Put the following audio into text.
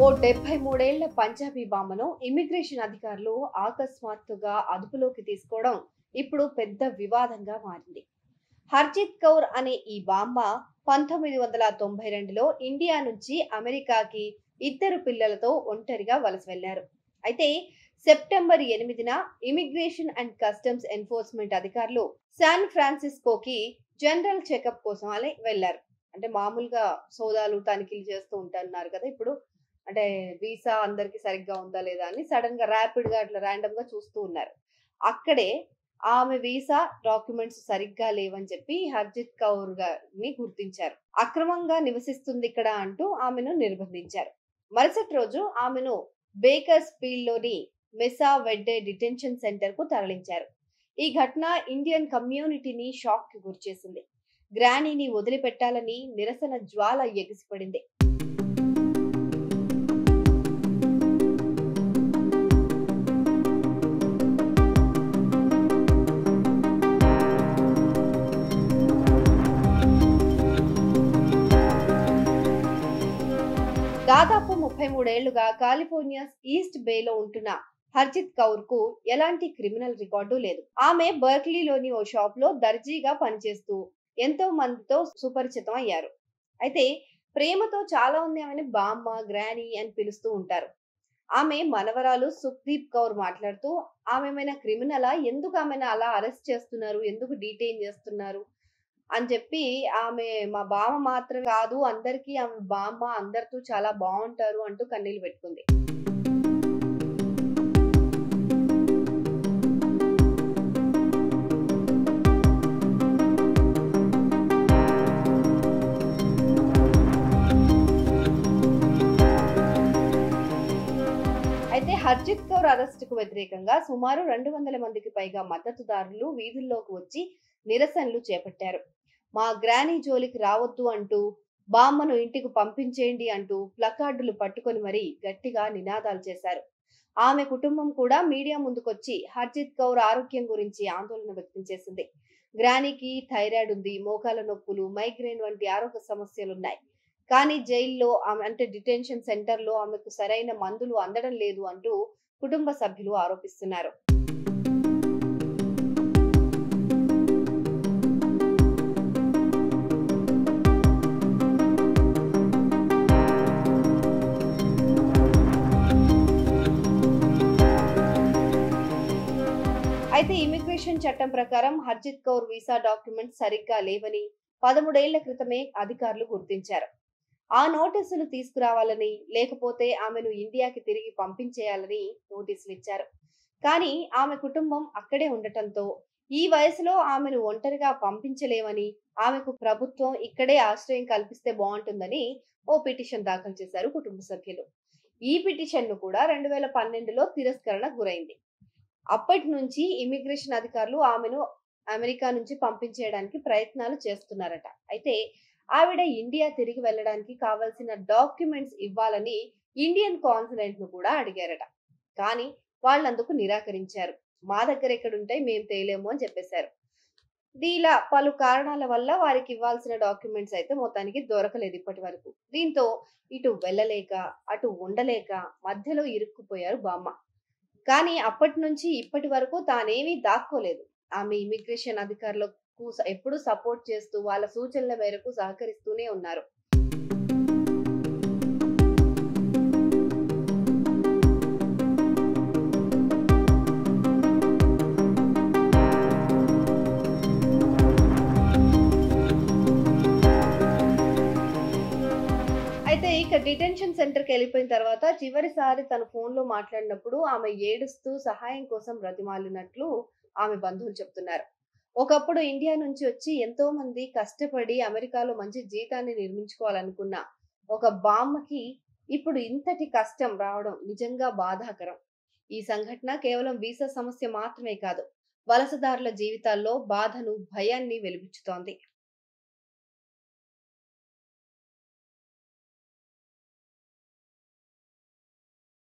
ఓ 73 ఏళ్ల పంజాబీ బామ్మను ఇమ్మిగ్రేషన్ అధికారులు ఆకస్మాత్తుగా అదుపులోకి తీసుకోవడం ఇప్పుడు పెద్ద వివాదంగా మారింది. హర్జిత్ కౌర్ అనే ఈ బామ్మ 1992లో ఇండియా నుంచి అమెరికాకి ఇద్దరు పిల్లలతో ఒంటరిగా వలస వెళ్లారు. అయితే సెప్టెంబర్ 8న ఇమిగ్రేషన్ అండ్ కస్టమ్స్ ఎన్ఫోర్స్మెంట్ అధికారులు శాన్ ఫ్రాన్సిస్కోకి జనరల్ చెకప్ కోసం అని వెళ్లారు. అంటే మామూలుగా సోదాలు తనిఖీలు చేస్తూ ఉంటారు కదా ఇప్పుడు. అంటే వీసా అందరికి సరిగ్గా ఉందా లేదా అని సడన్ గా ర్యాపిడ్ గా అట్లా ర్యాండమ్ గా చూస్తూ ఉన్నారు. అక్కడే ఆమె వీసా డాక్యుమెంట్స్ సరిగ్గా లేవని చెప్పి హర్జిత్ కౌర్ గారిని గుర్తించారు. అక్రమంగా నివసిస్తుంది ఇక్కడ అంటూ ఆమెను నిర్బంధించారు. మరుసటి రోజు ఆమెను బేకర్స్ ఫీల్డ్ లోని మెసా వెడ్డే డిటెన్షన్ సెంటర్ కు తరలించారు. ఈ ఘటన ఇండియన్ కమ్యూనిటీని షాక్ కి గురిచేసింది. గ్రానీని వదిలిపెట్టాలని నిరసన జ్వాల ఎగిసిపడింది. దాదాపు 33 ఏళ్లుగా కాలిఫోర్నియా ఈస్ట్ బేలో ఉంటున్న హర్జిత్ కౌర్ కు ఎలాంటి క్రిమినల్ రికార్డు లేదు. ఆమె బర్క్లీలోని ఓ షాప్ లో దర్జీగా పనిచేస్తూ ఎంతో మందితో సుపరిచితం అయ్యారు. అయితే ప్రేమతో చాలా మంది ఆమెను బామ్మ, గ్రానీ అని పిలుస్తూ ఉంటారు. ఆమె మనవరాలు సుఖ్దీప్ కౌర్ మాట్లాడుతూ ఆమె ఏమైనా క్రిమినలా, ఎందుకు ఆమెను అలా అరెస్ట్ చేస్తున్నారు, ఎందుకు డీటైన్ చేస్తున్నారు అని చెప్పి, ఆమె మా బామ్మ మాత్రం కాదు, అందరికీ ఆమె బామ్మ, అందరితో చాలా బావుంటారు అంటూ కన్నీళ్లు పెట్టుకుంది. అయితే హర్జిత్ కౌర్ అరెస్టుకు వ్యతిరేకంగా సుమారు 200 మందికి పైగా మద్దతుదారులు వీధుల్లోకి వచ్చి నిరసనలు చేపట్టారు. మా గ్రానీ జోలికి రావద్దు అంటూ, బామ్మను ఇంటికి పంపించేయండి అంటూ ప్లకార్డులు పట్టుకొని మరీ గట్టిగా నినాదాలు చేశారు. ఆమె కుటుంబం కూడా మీడియా ముందుకొచ్చి హర్జిత్ కౌర్ ఆరోగ్యం గురించి ఆందోళన వ్యక్తం చేసింది. గ్రానీకి థైరాయిడ్ ఉంది, మోకాల నొప్పులు, మైగ్రేన్ వంటి ఆరోగ్య సమస్యలున్నాయి. కానీ జైల్లో ఆమె అంటే డిటెన్షన్ సెంటర్ లో ఆమెకు సరైన మందులు అందడం లేదు అంటూ కుటుంబ సభ్యులు ఆరోపిస్తున్నారు. అయితే ఇమిగ్రేషన్ చట్టం ప్రకారం హర్జిత్ కౌర్ వీసా డాక్యుమెంట్స్ సరిగ్గా లేవని 13 ఏళ్ల క్రితమే అధికారులు గుర్తించారు. ఆ నోటీసులు తీసుకురావాలని, లేకపోతే ఆమెను ఇండియాకి తిరిగి పంపించేయాలని నోటీసులు ఇచ్చారు. కానీ ఆమె కుటుంబం అక్కడే ఉండటంతో ఈ వయసులో ఆమెను ఒంటరిగా పంపించలేమని, ఆమెకు ప్రభుత్వం ఇక్కడే ఆశ్రయం కల్పిస్తే బాగుంటుందని ఓ పిటిషన్ దాఖలు చేశారు కుటుంబ సభ్యులు. ఈ పిటిషన్ ను కూడా 2012లో తిరస్కరణకు గురైంది. అప్పటి నుంచి ఇమిగ్రేషన్ అధికారులు ఆమెను అమెరికా నుంచి పంపించేయడానికి ప్రయత్నాలు చేస్తున్నారట. అయితే ఆవిడ ఇండియా తిరిగి వెళ్ళడానికి కావలసిన డాక్యుమెంట్స్ ఇవ్వాలని ఇండియన్ కాన్సులేట్ ను కూడా అడిగారట. కానీ వాళ్ళందుకు నిరాకరించారు. మా దగ్గర ఎక్కడుంటాయి, మేము తేలేము అని చెప్పేశారు. ఇలా పలు కారణాల వల్ల వారికి ఇవ్వాల్సిన డాక్యుమెంట్స్ అయితే మొత్తానికి దొరకలేదు ఇప్పటి వరకు. దీంతో ఇటు వెళ్ళలేక, అటు ఉండలేక మధ్యలో ఇరుక్కుపోయారు బామ్మ. కానీ అప్పటి నుంచి ఇప్పటి వరకు తానేమీ దాక్కోలేదు. ఆమె ఇమిగ్రేషన్ అధికారులకు ఎప్పుడూ సపోర్ట్ చేస్తూ వాళ్ళ సూచనల మేరకు సహకరిస్తూనే ఉన్నారు. అయితే ఇక డిటెన్షన్ సెంటర్‌కి వెళ్ళిపోయిన తర్వాత చివరిసారి తన ఫోన్‌లో మాట్లాడినప్పుడు ఆమె ఏడుస్తూ సహాయం కోసం బ్రతిమాలినట్లు ఆమె బంధువులు చెప్తున్నారు. ఒకప్పుడు ఇండియా నుంచి వచ్చి ఎంతో మంది కష్టపడి అమెరికాలో మంచి జీవితాన్ని నిర్మించుకోవాలనుకున్న ఒక బామ్మకి ఇప్పుడు ఇంతటి కష్టం రావడం నిజంగా బాధాకరం. ఈ సంఘటన కేవలం వీసా సమస్య మాత్రమే కాదు, వలసదారుల జీవితాల్లో బాధను, భయాన్ని వెలిబుచ్చుతోంది.